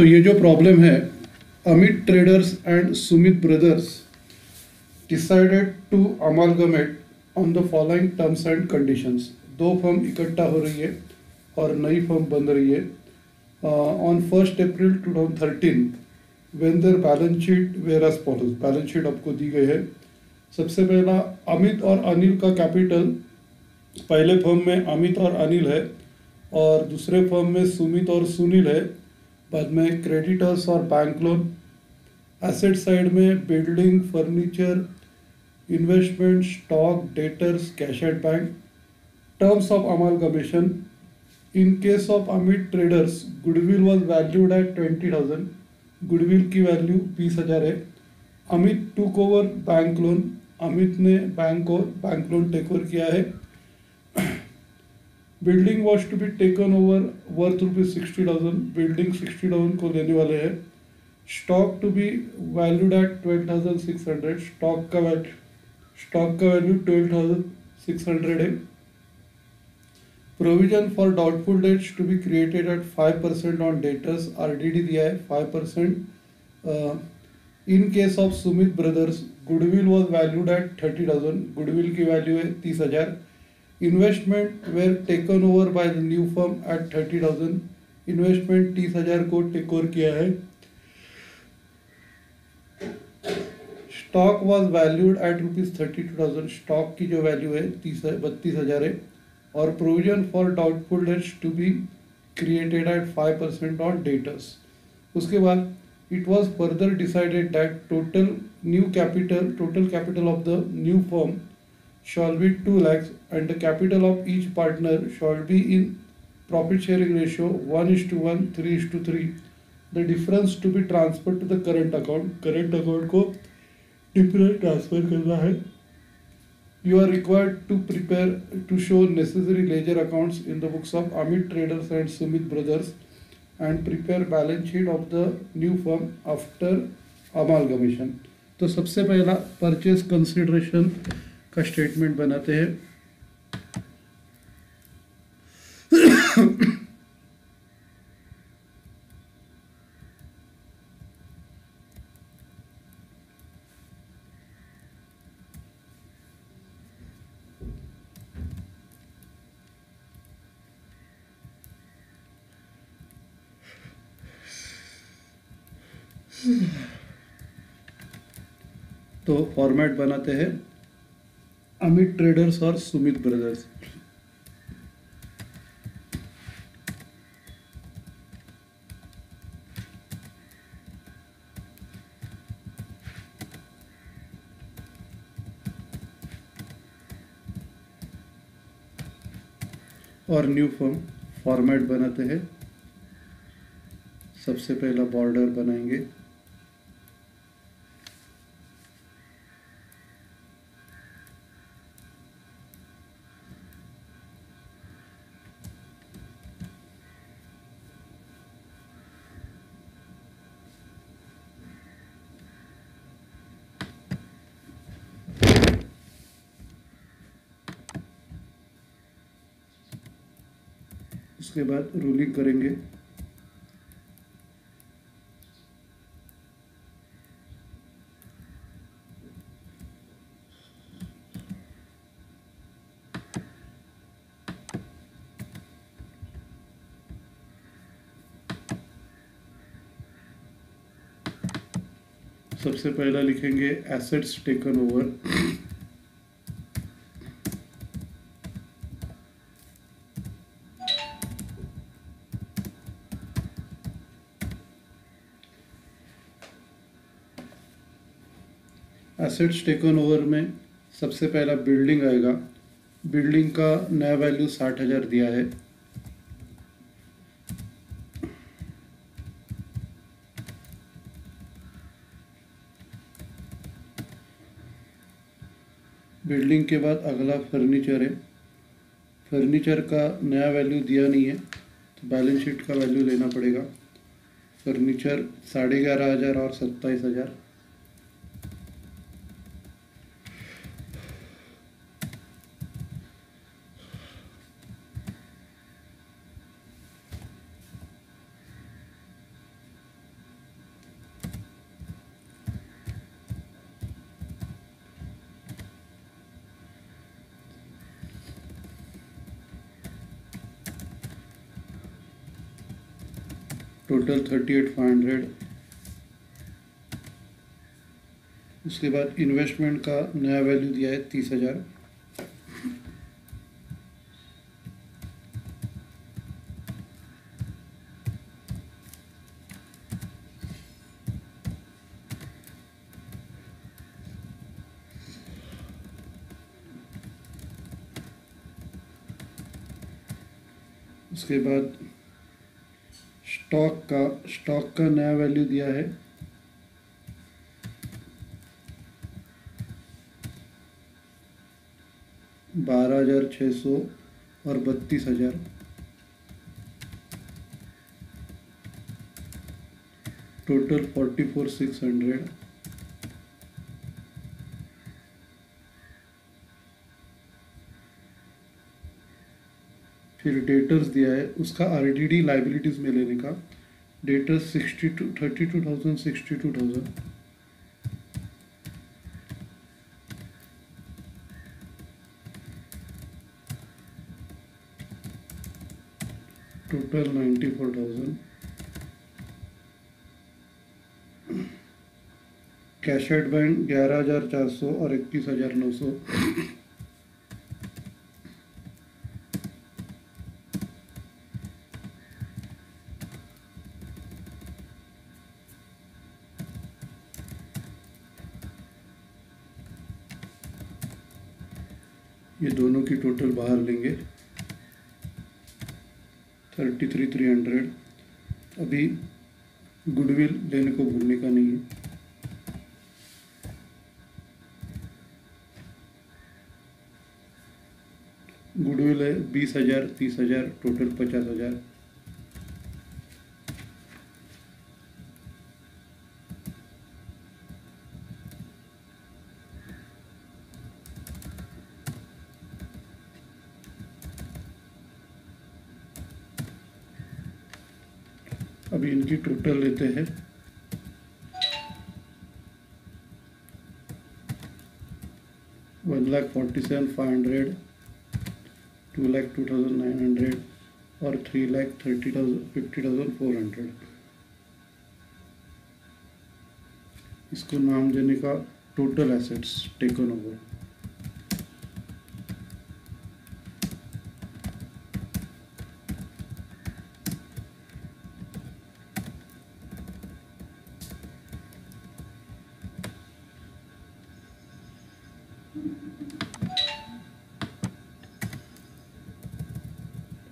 तो ये जो प्रॉब्लम है, Amit traders and Sumit brothers decided to amalgamate on the following terms and conditions. दो फर्म इकट्ठा हो रही है और नई फर्म बन रही है। On 1 April 2013 when there balance sheet were as follows. Balance sheet आपको दी गई है। सबसे पहला अमित और अनिल का कैपिटल, पहले फर्म में अमित और अनिल है और दूसरे फर्म में सुमित और सुनील है। बाद में क्रेडिटर्स और बैंक लोन। एसेट साइड में building, furniture, investment, stock, debtors, cash at bank. Terms of amalgamation, in case of Amit traders goodwill was valued eight 20,000। Goodwill की वैल्यू 20,000 है। Amit took over bank loan, Amit ने बैंक लोन टेक ओवर किया है। Building was to be taken over worth ₹60,000। Building 60,000 को लेने वाले हैं। Stock to be valued at 12,600। Stock का वैल्यू 12,600 है। Provision for doubtful debts to be created at 5% on debtors. RDD दिया है 5%। In case of Sumit brothers goodwill was valued at 30,000। Goodwill की value है 30,000। Investment were taken over by the new firm at 30,000। Investment 30,000 को take over किया है। Stock was valued at ₹32,000। Stock की जो value है 32,000 है। और provision for doubtful debts to be created at 5% on debtors. उसके बाद it was further decided that total capital of the new firm shall be 2 lakhs and the capital of each partner shall be in profit sharing ratio 1:1, 3:3. The difference to be transferred to the current account। current account को difference transfer करना है। You are required to show necessary ledger accounts in the books of Amit Traders and Sumit Brothers and prepare balance sheet of the new firm after amalgamation। तो सबसे पहला purchase consideration का statement बनाते हैं। तो format बनाते हैं Amit traders और सुमित ब्रदर्स। और न्यू फर्म फॉर्मेट बनाते हैं। सबसे पहला बॉर्डर बनाएंगे। उसके बाद रूलिंग करेंगे। सबसे पहला लिखेंगे assets taken over. Assets taken over में सबसे पहला बिल्डिंग आएगा। बिल्डिंग का नया वैल्यू 60,000 दिया है। बिल्डिंग के बाद अगला फर्नीचर है। फर्नीचर का नया वैल्यू दिया नहीं है तो बैलेंस शीट का वैल्यू लेना पड़ेगा। फर्नीचर 11,500 और 27,000। टोटल 38,500। उसके बाद इन्वेस्टमेंट का नया वैल्यू दिया है 30,000। उसके बाद स्टॉक का नया वैल्यू दिया है 12,600 और 32,000। टोटल 44,600। फिर डेटर्स दिया है, उसका आरडीडी लाइबिलिटीज में लेने का। Debtors 32,000 62,000। Total 94,000। Cash at bank 11,400 और 21,900। ये दोनों की टोटल बाहर लेंगे 33,300। अभी गुडविल लेने को भूलने का नहीं है। गुडविल है 20,000 30,000, टोटल 50,000। अभी इनकी टोटल लेते हैं। $1,47,500, 2,02,900 और 3,50,400। इसको नाम देने का टोटल एसेट्स टेकन ओवर।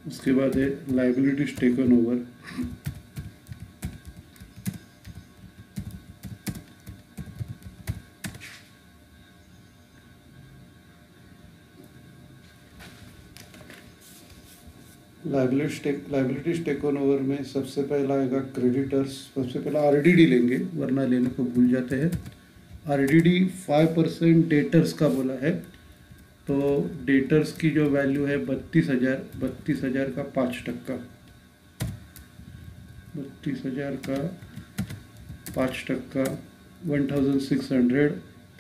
उसके बाद है liabilities taken over. Liabilities taken over में सबसे पहला आएगा क्रेडिटर्स। सबसे पहला आरडीडी लेंगे, वरना लेने को भूल जाते हैं। आरडीडी 5% डेटर्स का बोला है, तो डेटर्स की जो वैल्यू है 32,000 का 5%। 32,000 का 5%, 1,600।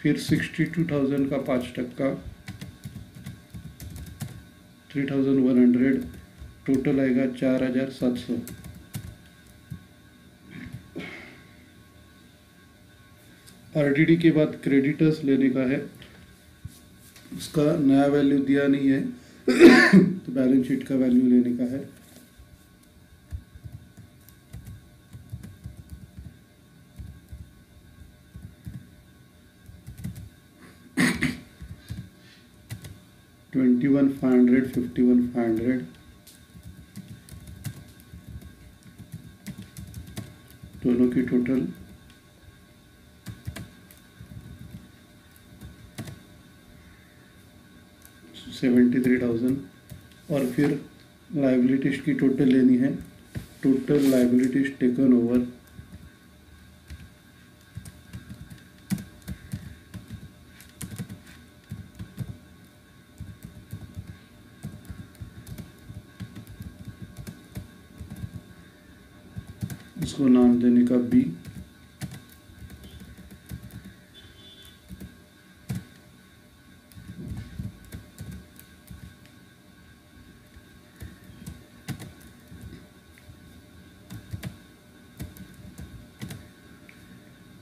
फिर 62,000 का 5%, 3,100। टोटल आएगा 4,700। आरडीडी के बाद क्रेडिटर्स लेने का है, उसका नया वैल्यू दिया नहीं है तो बैलेंस शीट का वैल्यू लेने का है। $21,500, $51,500। दोनों की टोटल 73,000। और फिर लाइबिलिटीज की टोटल लेनी है। टोटल लाइबिलिटीज टेकन ओवर इसको नाम देने का बी।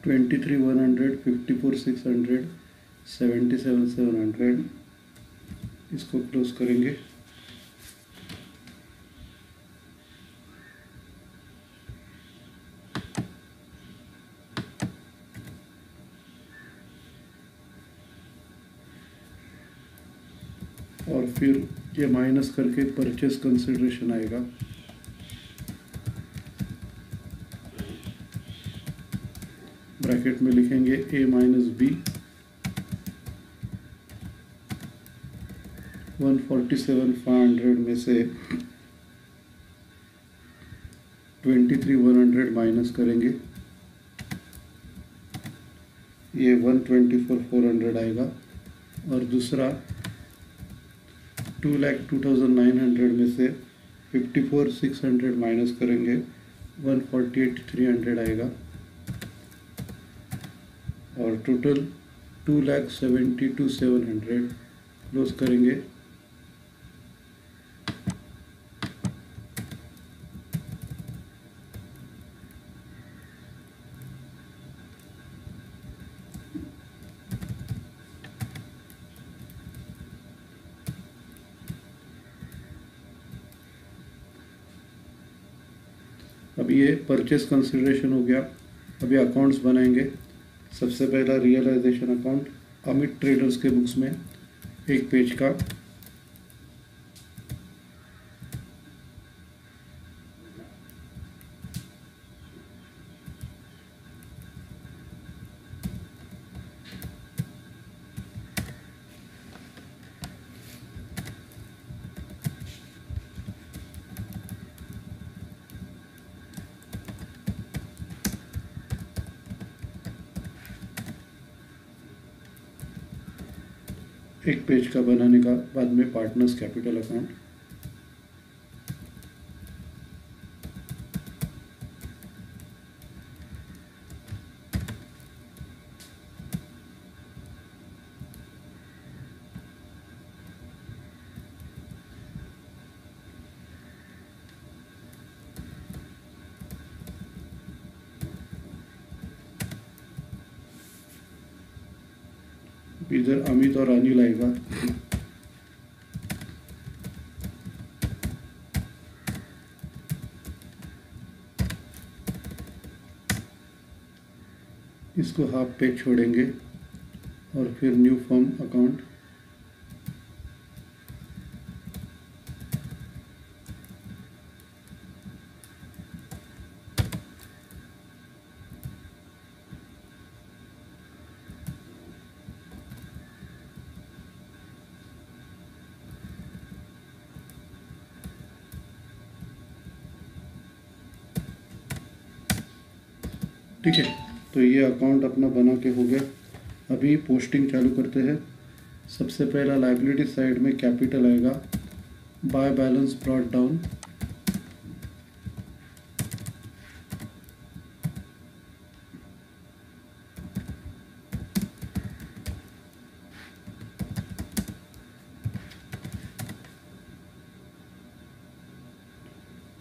23,100, 54,600, 77,700, इसको क्लोज करेंगे। और फिर ये माइनस करके परचेस कंसिडरेशन आएगा। ब्रैकेट में लिखेंगे A माइनस B, 147,500 में से 23,100 माइनस करेंगे, ये 124,400 आएगा। और दूसरा 2,02,900 में से 54,600 माइनस करेंगे, 148,300 आएगा। और टोटल 2,72,700 क्लोज करेंगे। अब ये परचेस कंसिडरेशन हो गया। अभी अकाउंट्स बनाएंगे। सबसे पहला रियलाइजेशन अकाउंट अमित ट्रेडर्स के बुक्स में, एक पेज का। एक पेज का बनाने का बाद में पार्टनर्स कैपिटल अकाउंट। इधर अमित और अनिल आएगा। इसको हाफ पेज छोड़ेंगे और फिर न्यू फॉर्म अकाउंट। ठीक है, तो ये अकाउंट अपना बना के हो गया। अभी पोस्टिंग चालू करते हैं। सबसे पहला लाइबिलिटी साइड में कैपिटल आएगा, by balance brought down.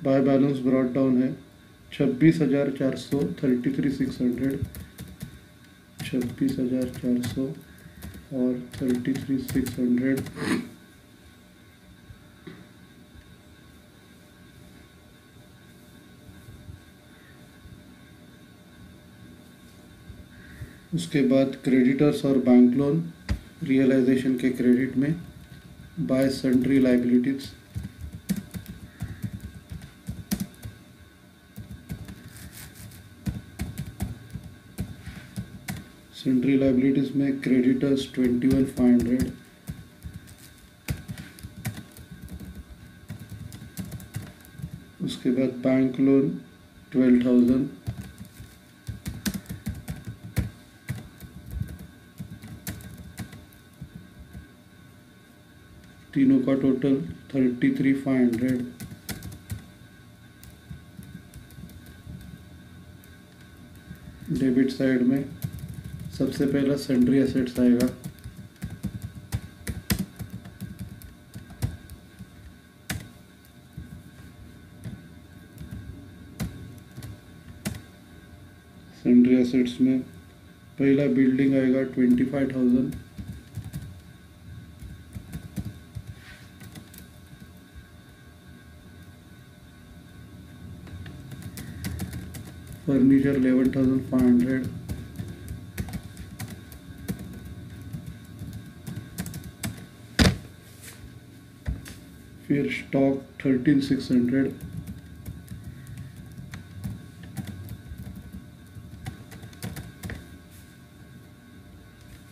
By balance brought down है 26,400, 33,600, 26,400 और 33,600। उसके बाद क्रेडिटर्स और बैंक लोन रियलाइजेशन के क्रेडिट में bye sundry liabilities. Sundry liabilities में क्रेडिटर्स 21,500, उसके बाद बैंक लोन 12,000, तीनों का टोटल 33,500। डेबिट साइड में सबसे पहला सन्ड्री एसेट्स आएगा, सन्ड्री एसेट्स में पहला बिल्डिंग आएगा 25,000, फर्नीचर 11,500, फिर स्टॉक 13,600,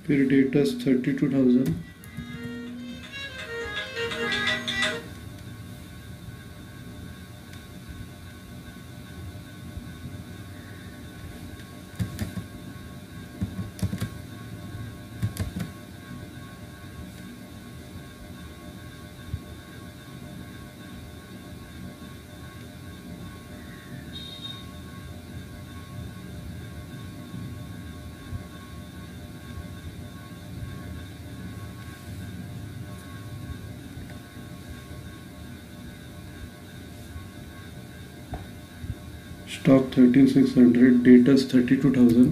फिर डेटर्स 32,000, स्टॉक 13,600, डेटर्स 32,000,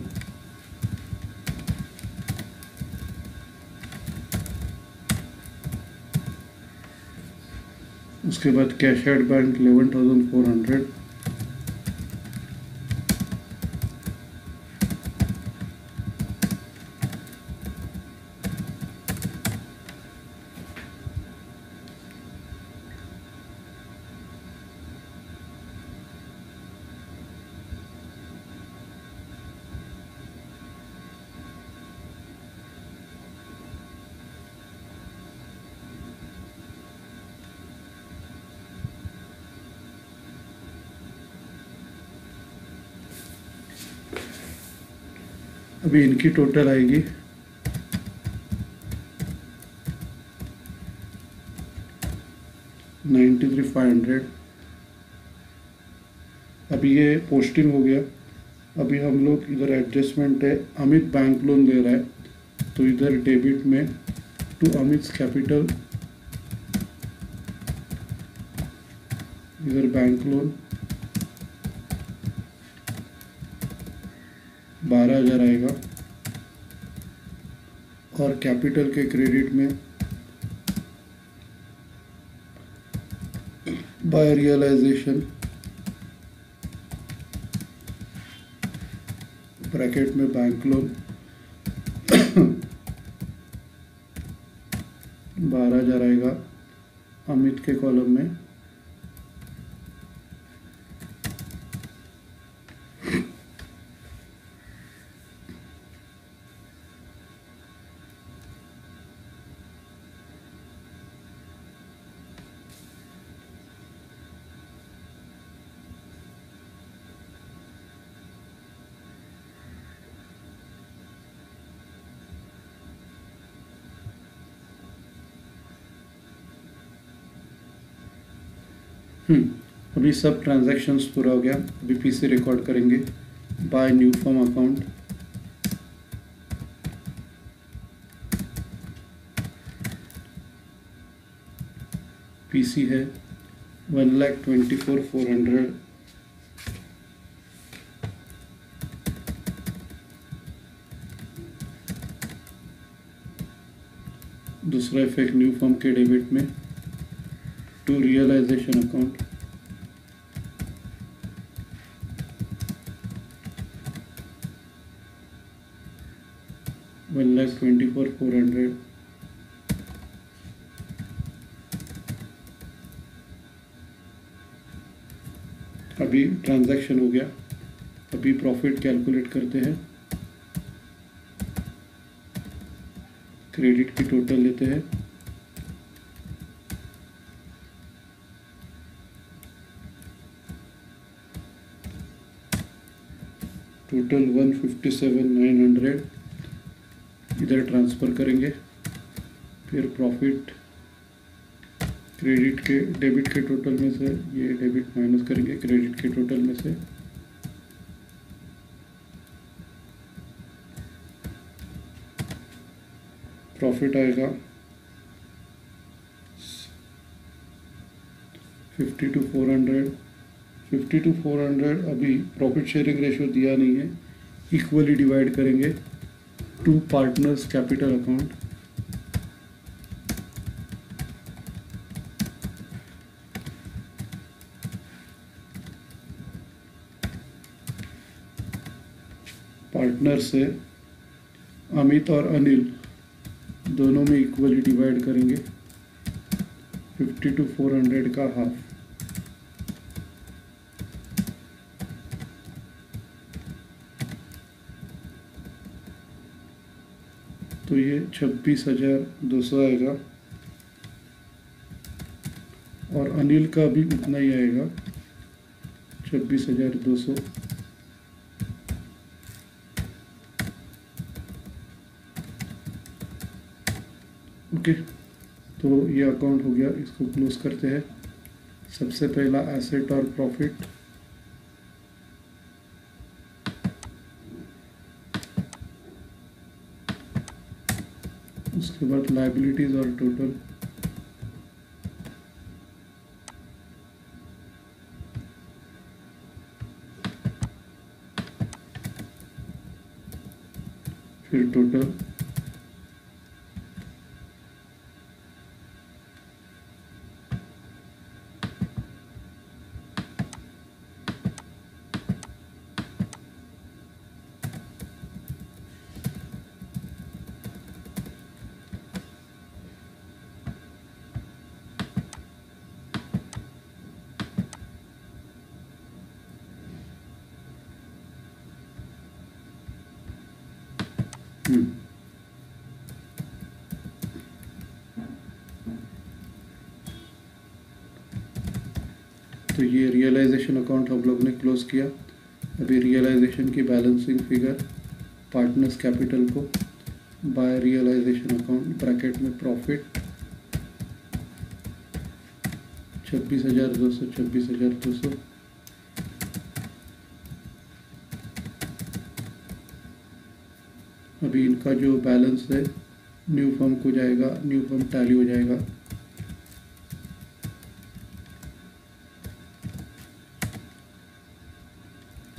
उसके बाद कैश एट बैंक 11,400, अभी इनकी टोटल आएगी 93,500। अभी ये पोस्टिंग हो गया। अभी हम लोग इधर एडजस्टमेंट है, अमित बैंक लोन ले रहा है तो इधर डेबिट में टू अमित कैपिटल, इधर बैंक लोन 12,000 आएगा और कैपिटल के क्रेडिट में बाय रियलाइजेशन ब्रैकेट में बैंक लोन 12,000 आएगा अमित के कॉलम में। अभी सब ट्रांजैक्शंस पूरा हो गया। अभी पीसी रिकॉर्ड करेंगे। By new form account, PC है 1,24,400, दूसरा इफेक्ट न्यू फॉर्म के डेबिट में टू रियलाइजेशन अकाउंट, $1,24,400, अभी ट्रांजैक्शन हो गया। अभी प्रॉफिट कैलकुलेट करते हैं। क्रेडिट की टोटल लेते हैं, टोटल 157,900 इधर ट्रांसफ़र करेंगे। फिर प्रॉफिट क्रेडिट के डेबिट के टोटल में से ये डेबिट माइनस करेंगे क्रेडिट के टोटल में से, प्रॉफिट आएगा 52,400। 52,400 अभी प्रॉफिट शेयरिंग रेशियो दिया नहीं है, इक्वली डिवाइड करेंगे to partners capital account, partner से अमित और अनिल दोनों में इक्वली डिवाइड करेंगे, 50 to 400 का हाफ। तो ये 26,200 आएगा और अनिल का भी उतना ही आएगा, 26,200। ओके, तो ये अकाउंट हो गया, इसको क्लोज करते हैं। सबसे पहला एसेट और प्रॉफिट, उसके बाद लायबिलिटीज और टोटल, फिर टोटल, तो ये रियलाइजेशन अकाउंट हम लोग ने क्लोज किया। अभी रियलाइजेशन की बैलेंसिंग फिगर पार्टनर्स कैपिटल को बाय रियलाइजेशन अकाउंट ब्रैकेट में प्रॉफिट 26,200 26,200, अभी इनका जो बैलेंस है न्यू फर्म को जाएगा, न्यू फर्म टैली हो जाएगा।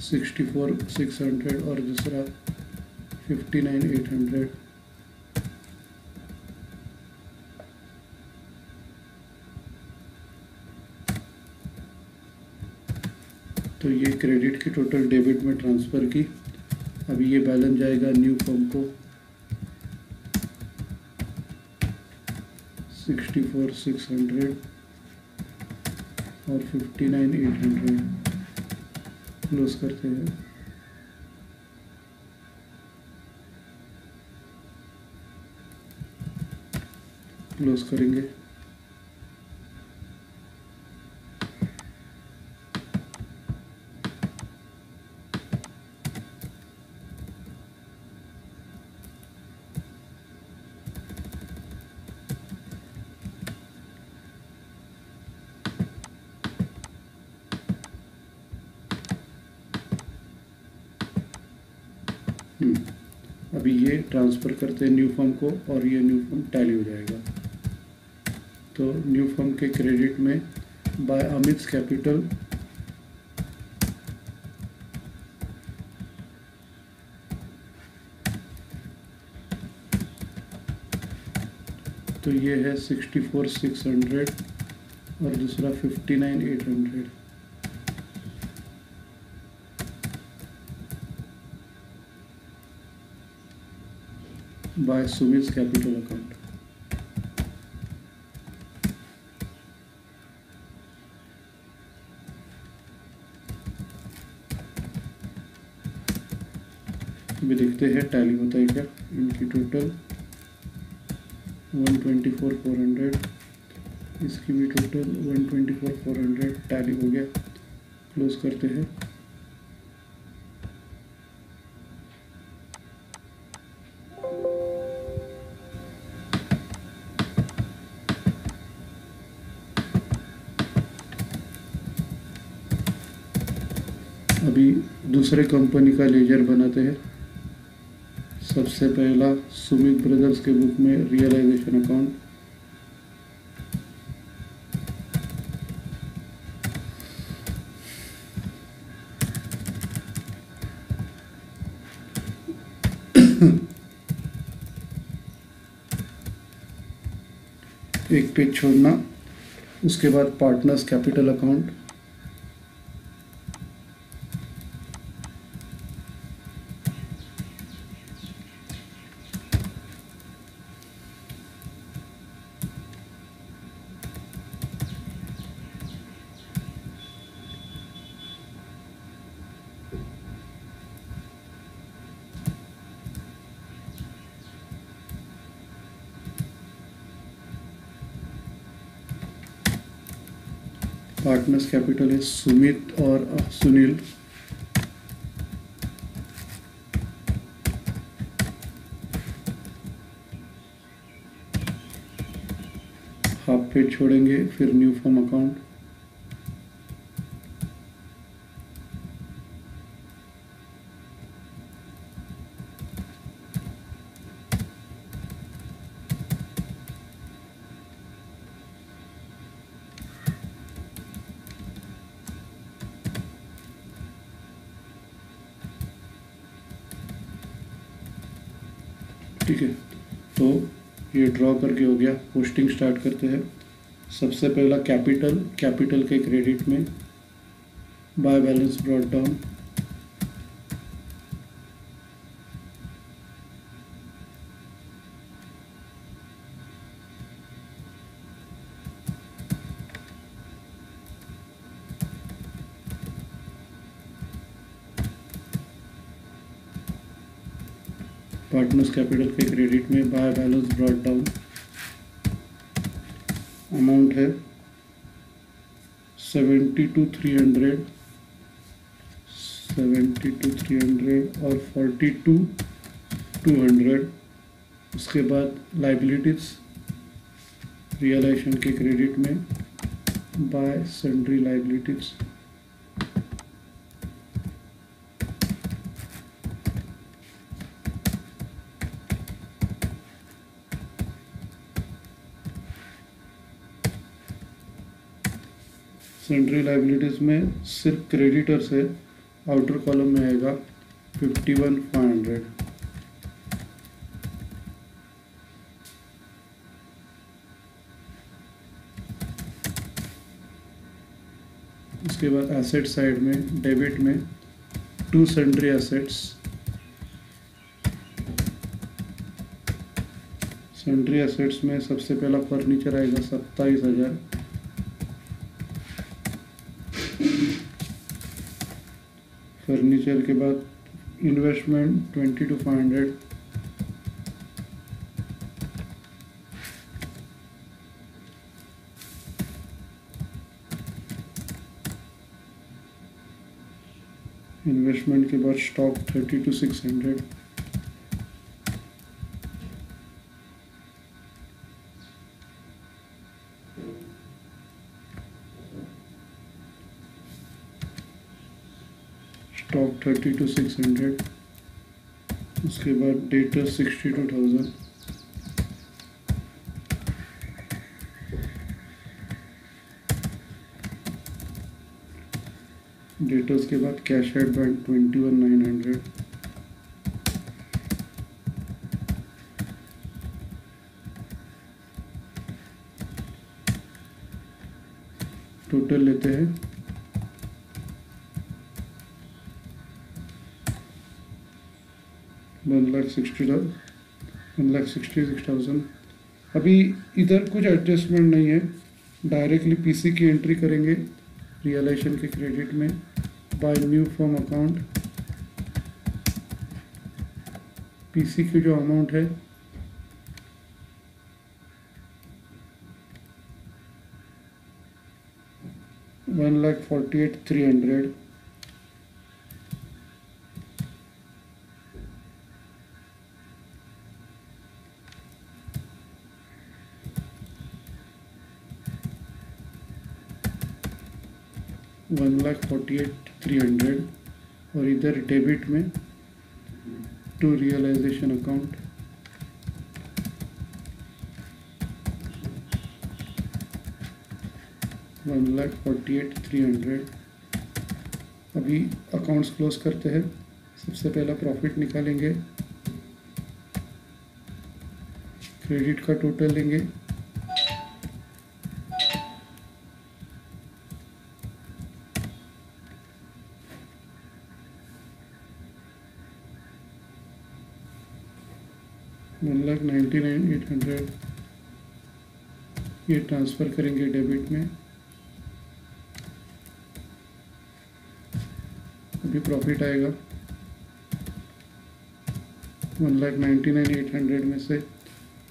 $64,600 और दूसरा 59,800। तो ये क्रेडिट की टोटल डेबिट में ट्रांसफ़र की। अभी ये बैलेंस जाएगा न्यू फर्म को 64,600 और 59,800। क्लोज करते हैं। क्लोज करेंगे। अभी ये ट्रांसफ़र करते हैं न्यू फर्म को और ये न्यू फर्म टैली हो जाएगा। तो न्यू फर्म के क्रेडिट में बाय अमित कैपिटल तो ये है 64,600 और दूसरा 59,800। By Sumit capital account. अभी देखते हैं टैली होता है क्या। इनकी टोटल 124,400, इसकी भी टोटल 124,400 टैली हो गया। क्लोज करते हैं। अभी दूसरे कंपनी का लेजर बनाते हैं। सबसे पहला सुमित ब्रदर्स के बुक में रियलाइजेशन अकाउंट, एक पेज छोड़ना। उसके बाद partners capital account, partners capital है सुमित और सुनील। हाफ पेज छोड़ेंगे, फिर न्यू फॉर्म अकाउंट, ठीक है। तो ये ड्रॉ करके हो गया। पोस्टिंग स्टार्ट करते हैं। सबसे पहला कैपिटल के क्रेडिट में by balance brought down, partners capital के क्रेडिट में by balance brought down, amount है 72,300 और 42,200। उसके बाद लाइबिलिटीज रियलाइजेशन के क्रेडिट में bye sundry liabilities, sundry liabilities में सिर्फ क्रेडिटर्स है, आउटर कॉलम में आएगा 51,500। उसके बाद एसेट साइड में डेबिट में 2 सन्ड्री एसेट्स, सन्ड्री एसेट्स में सबसे पहला फर्नीचर आएगा 27,000, फर्नीचर के बाद इन्वेस्टमेंट 22,500, इन्वेस्टमेंट के बाद स्टॉक 32,600, स्टॉक 32,600। उसके बाद डेटर 62,000, डेटर्स के बाद कैश एट बैंक 21,900, टोटल लेते हैं 1,66,000। अभी इधर कुछ एडजस्टमेंट नहीं है, डायरेक्टली पीसी की एंट्री करेंगे रियलाइजेशन के क्रेडिट में by new form account. PC की जो अमाउंट है 1,48,300, और इधर डेबिट में टू रियलाइजेशन अकाउंट, $1,48,300। अभी अकाउंट्स क्लोज करते हैं। सबसे पहला प्रॉफिट निकालेंगे, क्रेडिट का टोटल लेंगे 1,99,800 ये ट्रांसफ़र करेंगे डेबिट में। अभी प्रॉफिट आएगा 1,99,800 में से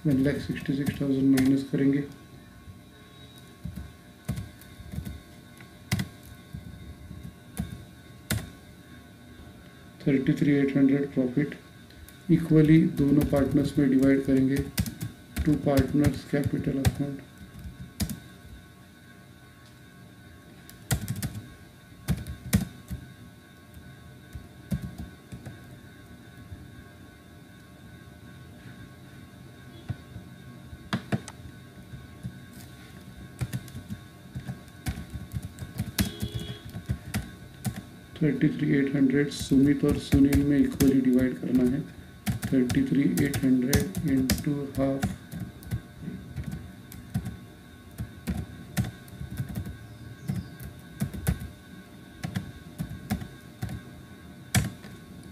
1,66,000 माइनस करेंगे। $33,800 प्रॉफिट इक्वली दोनों पार्टनर्स में डिवाइड करेंगे। To partners capital account, $33,800 Sumit और सुनील में इक्वली डिवाइड करना है। 33,800 इंटू हाफ,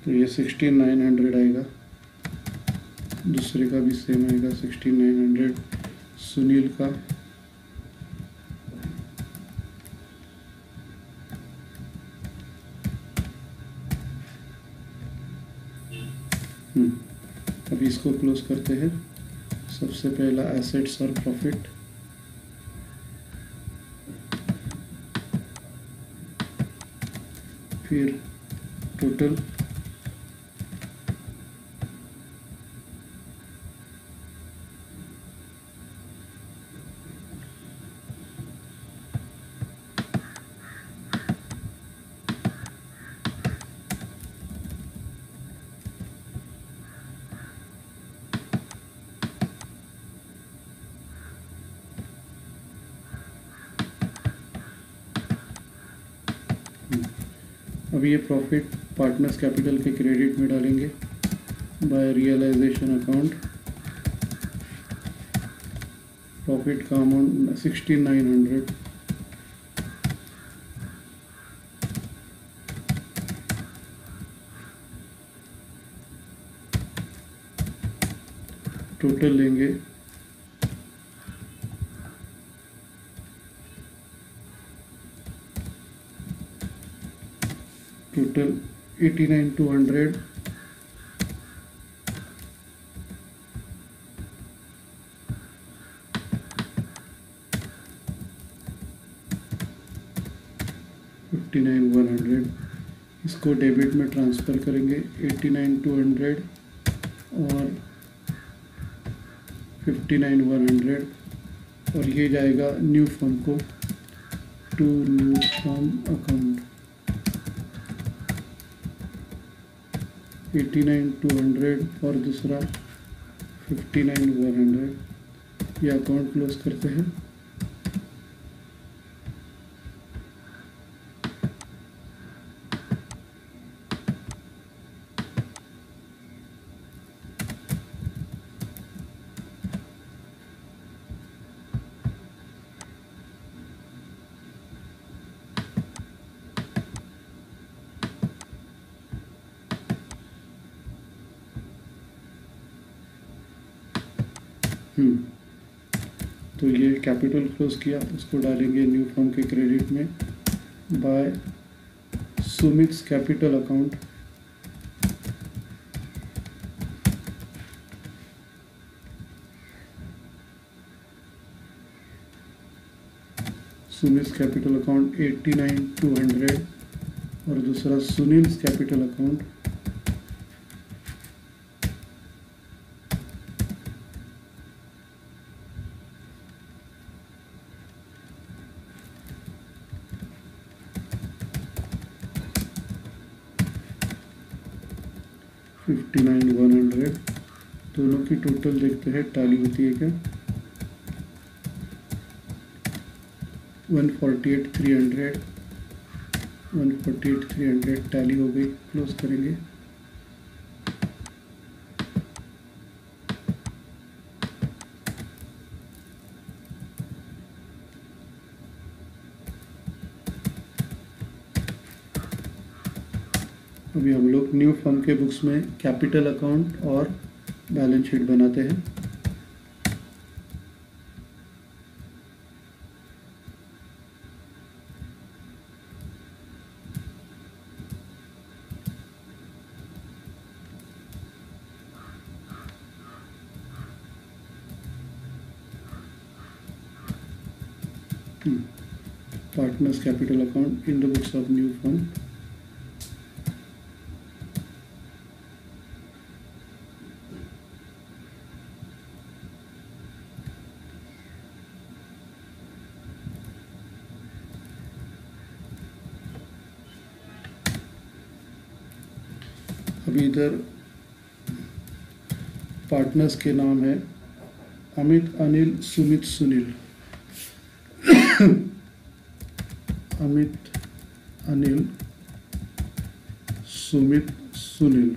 तो ये 16,900 आएगा। दूसरे का भी सेम आएगा 16,900 सुनील का। अभी इसको क्लोज करते हैं। सबसे पहला एसेट्स और प्रॉफिट, फिर टोटल, अभी ये प्रॉफिट पार्टनर्स कैपिटल के क्रेडिट में डालेंगे बाय रियलाइजेशन अकाउंट। प्रॉफिट का अमाउंट 16,900, टोटल लेंगे टोटल 89,200, $59,100। इसको डेबिट में ट्रांसफ़र करेंगे 89,200 और 59,100, और ये जाएगा न्यू फर्म को, टू न्यू फर्म अकाउंट। 89,200 और दूसरा 59,100। ये अकाउंट क्लोज करते हैं। तो ये कैपिटल क्लोज किया, उसको डालेंगे न्यू फर्म के क्रेडिट में by Sumit's capital account. Sumit's capital account 89,200 और दूसरा सुनील्स कैपिटल अकाउंट $59,100। दोनों की टोटल देखते हैं टाली होती है क्या। 148,300 टैली हो गई। क्लोज करेंगे। अभी हम लोग न्यू फर्म के बुक्स में कैपिटल अकाउंट और बैलेंस शीट बनाते हैं। Partners capital account in the books of new firm. अभी इधर पार्टनर्स के नाम है अमित, अनिल, सुमित, सुनील। अमित, अनिल, सुमित, सुनील।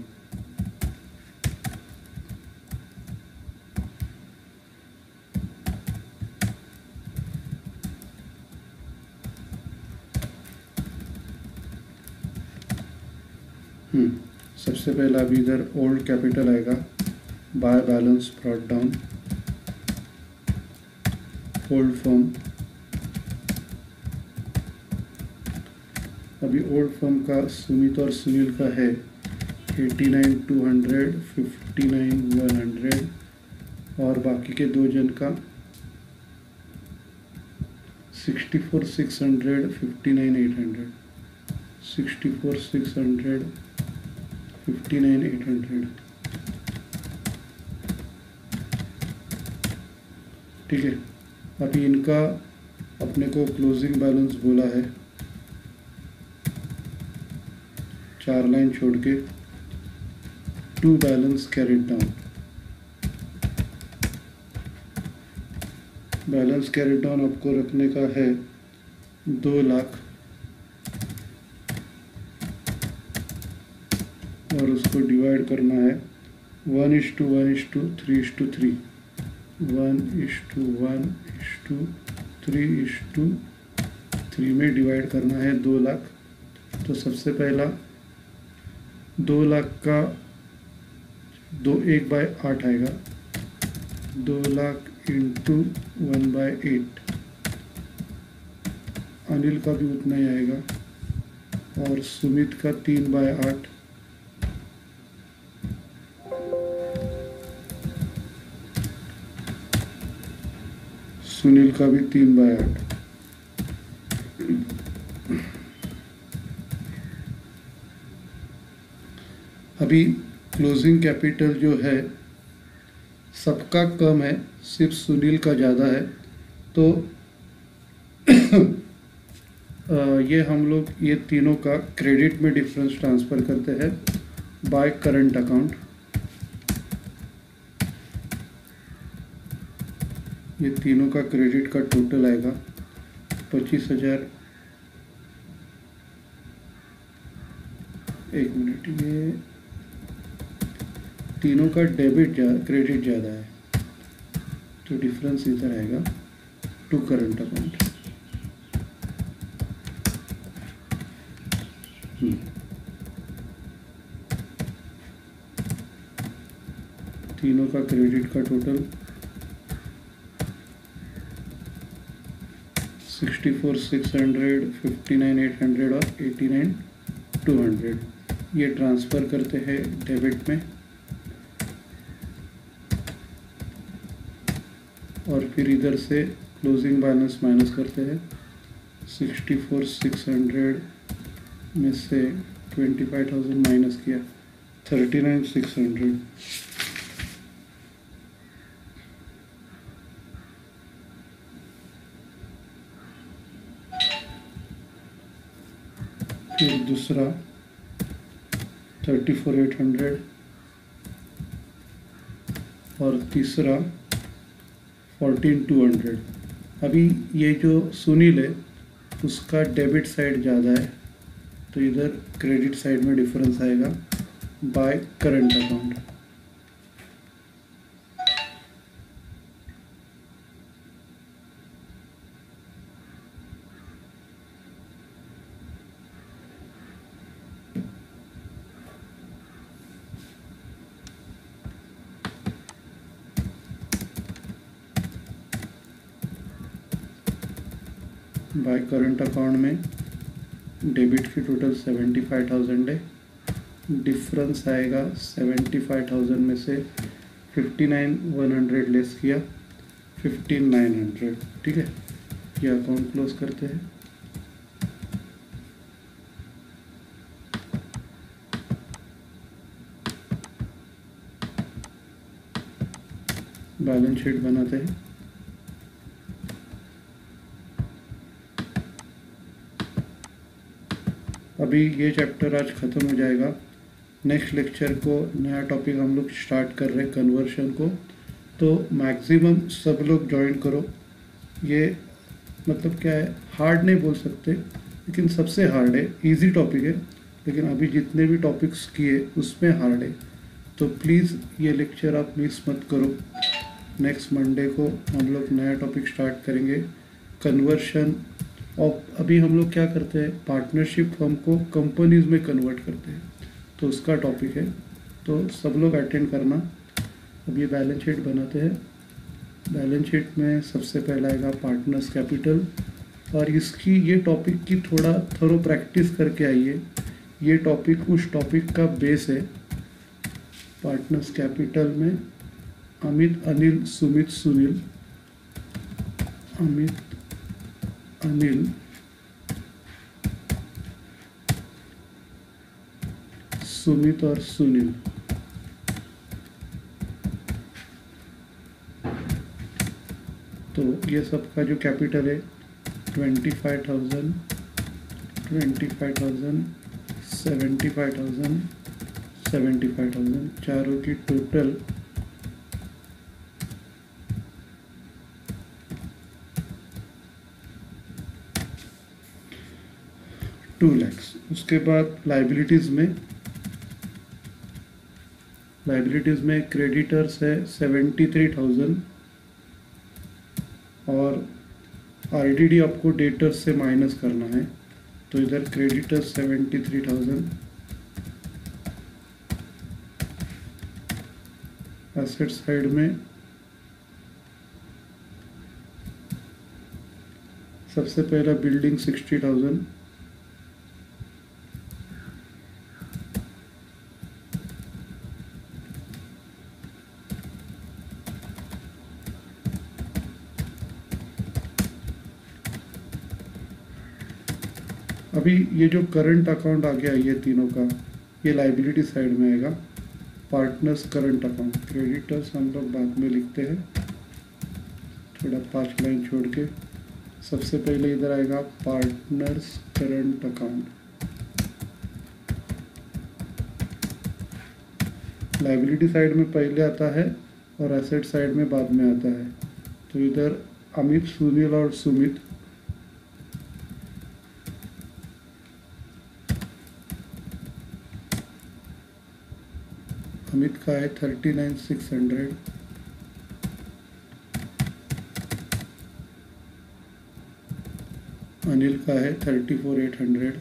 सबसे पहला अभी इधर ओल्ड कैपिटल आएगा, by balance brought down, old firm. अभी ओल्ड फर्म का सुमित और सुनील का है 89,200, 59,100 और बाकी के दो जन का 64,600, 59,800, 64,600, 59,800। ठीक है। अभी इनका अपने को क्लोजिंग बैलेंस बोला है 4 लाइन छोड़ के, to balance carried down. Balance carried down आपको रखने का है 2 लाख और उसको डिवाइड करना है 1:1:3:3, 1:1:3:3 में डिवाइड करना है 2 लाख। तो सबसे पहला 2 लाख का 1/8 आएगा, 2 लाख इंटू 1/8। अनिल का भी उतना ही आएगा और सुमित का 3/8। सुनील का भी 3/8। अभी क्लोजिंग कैपिटल जो है सबका कम है, सिर्फ सुनील का ज़्यादा है। तो ये हम लोग ये तीनों का क्रेडिट में डिफरेंस ट्रांसफ़र करते हैं बाय करंट अकाउंट। ये तीनों का क्रेडिट का टोटल आएगा 25,000। एक मिनट, ये तीनों का क्रेडिट ज़्यादा है तो डिफरेंस इधर आएगा टू करंट अकाउंट। तीनों का क्रेडिट का टोटल 64,600, 59,800 और 89,200। ये ट्रांसफ़र करते हैं डेबिट में और फिर इधर से क्लोजिंग बैलेंस माइनस करते हैं। 64,600 में से 25,000 माइनस किया 39,600। फिर दूसरा 34,800 और तीसरा 14,200। अभी ये जो सुनील है उसका डेबिट साइड ज़्यादा है तो इधर क्रेडिट साइड में डिफरेंस आएगा by current account. By current account में डेबिट की टोटल 75,000 है, डिफरेंस आएगा 75,000 में से 59,100 लेस किया 15,900। ठीक है, ये अकाउंट क्लोज करते हैं। बैलेंस शीट बनाते हैं। अभी ये चैप्टर आज ख़त्म हो जाएगा। नेक्स्ट लेक्चर को नया टॉपिक हम लोग स्टार्ट कर रहे हैं, कन्वर्शन को। तो मैक्सिमम सब लोग ज्वाइन करो। ये मतलब क्या है, हार्ड नहीं बोल सकते, लेकिन सबसे हार्ड है। इजी टॉपिक है, लेकिन अभी जितने भी टॉपिक्स किए उसमें हार्ड है। तो प्लीज़ ये लेक्चर आप मिस मत करो। नेक्स्ट मंडे को हम लोग नया टॉपिक स्टार्ट करेंगे, कन्वर्शन। और अभी हम लोग क्या करते हैं, पार्टनरशिप फर्म को कंपनीज में कन्वर्ट करते हैं, तो उसका टॉपिक है। तो सब लोग अटेंड करना। अब ये बैलेंस शीट बनाते हैं। बैलेंस शीट में सबसे पहला आएगा पार्टनर्स कैपिटल, और इसकी ये टॉपिक की थोड़ा थोरो प्रैक्टिस करके आइए। ये टॉपिक उस टॉपिक का बेस है। पार्टनर्स कैपिटल में अमित, अनिल, सुमित, सुनील, अमित, अनिल, सुमित और सुनील। तो ये सबका जो कैपिटल है 25,000, 25,000, 75,000, 75,000, चारों की टोटल 2 लाख। उसके बाद लाइबिलिटीज़ में क्रेडिटर्स है 73,000, और आरडीडी आपको डेटर्स से माइनस करना है। तो इधर क्रेडिटर्स 73,000, एसेट साइड में सबसे पहला बिल्डिंग 60,000, अभी ये जो करंट अकाउंट आ गया ये तीनों का, ये लाइबिलिटी साइड में आएगा। पार्टनर्स करंट अकाउंट, क्रेडिटर्स हम लोग बाद में लिखते हैं, थोड़ा 5 लाइन छोड़ के। सबसे पहले इधर आएगा partners current account, liability side में पहले आता है और एसेट साइड में बाद में आता है। तो इधर अमित, सुनील और सुमित, अमित का है 39,600, अनिल का है 34,800,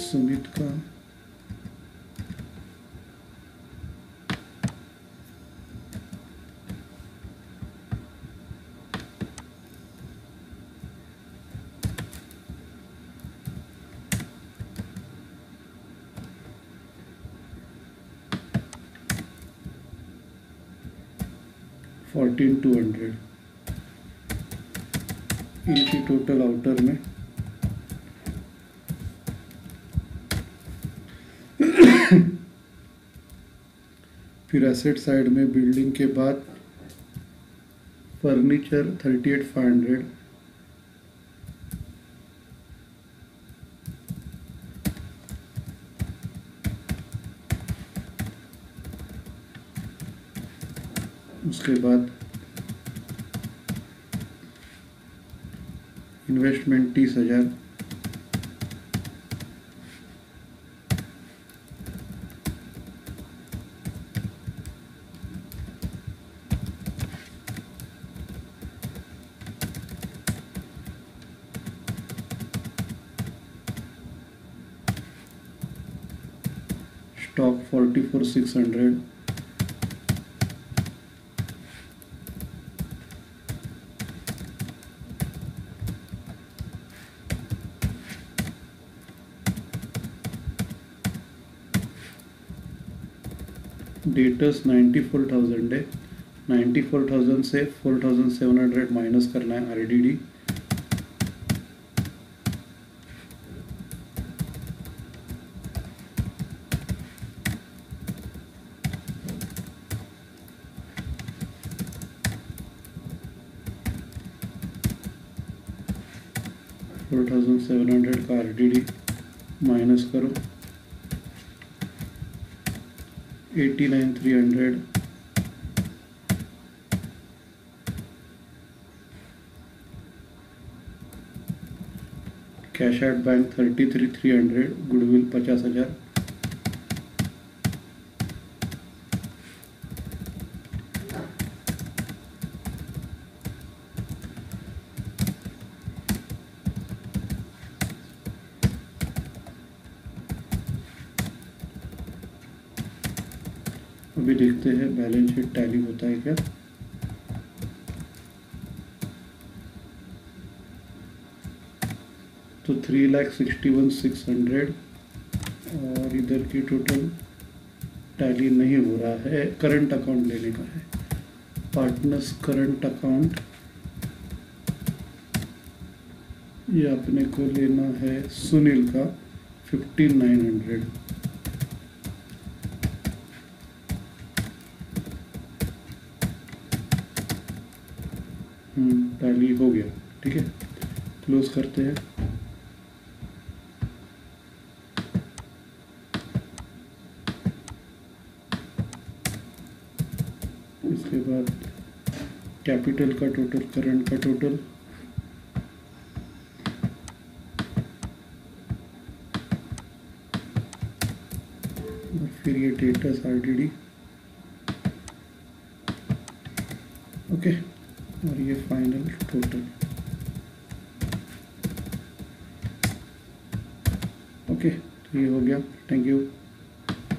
सुमित का 14,200। इनकी टोटल आउटर में फिर एसेट साइड में बिल्डिंग के बाद फर्नीचर 38,500, उसके बाद इन्वेस्टमेंट 30,000, स्टॉक 44,600, डेटर्स 94,000 है, 94,000 से 4,700 माइनस करना है आरडीडी। $4,700 का आरडीडी माइनस करो 89,300, कैश एट बैंक 33,300, गुडविल 50,000, अभी देखते हैं बैलेंस शीट टैली होता है क्या। तो 3,61,600 और इधर की टोटल टैली नहीं हो रहा है। करंट अकाउंट लेने का है, पार्टनर्स करंट अकाउंट, ये अपने को लेना है सुनील का 15,900। टैली हो गया, ठीक है, क्लोज करते हैं। इसके बाद कैपिटल का टोटल, करंट का टोटल, और फिर ये डेटर्स आरडीडी, ओके, और ये फाइनल टोटल, ओके। तो ये हो गया, थैंक यू।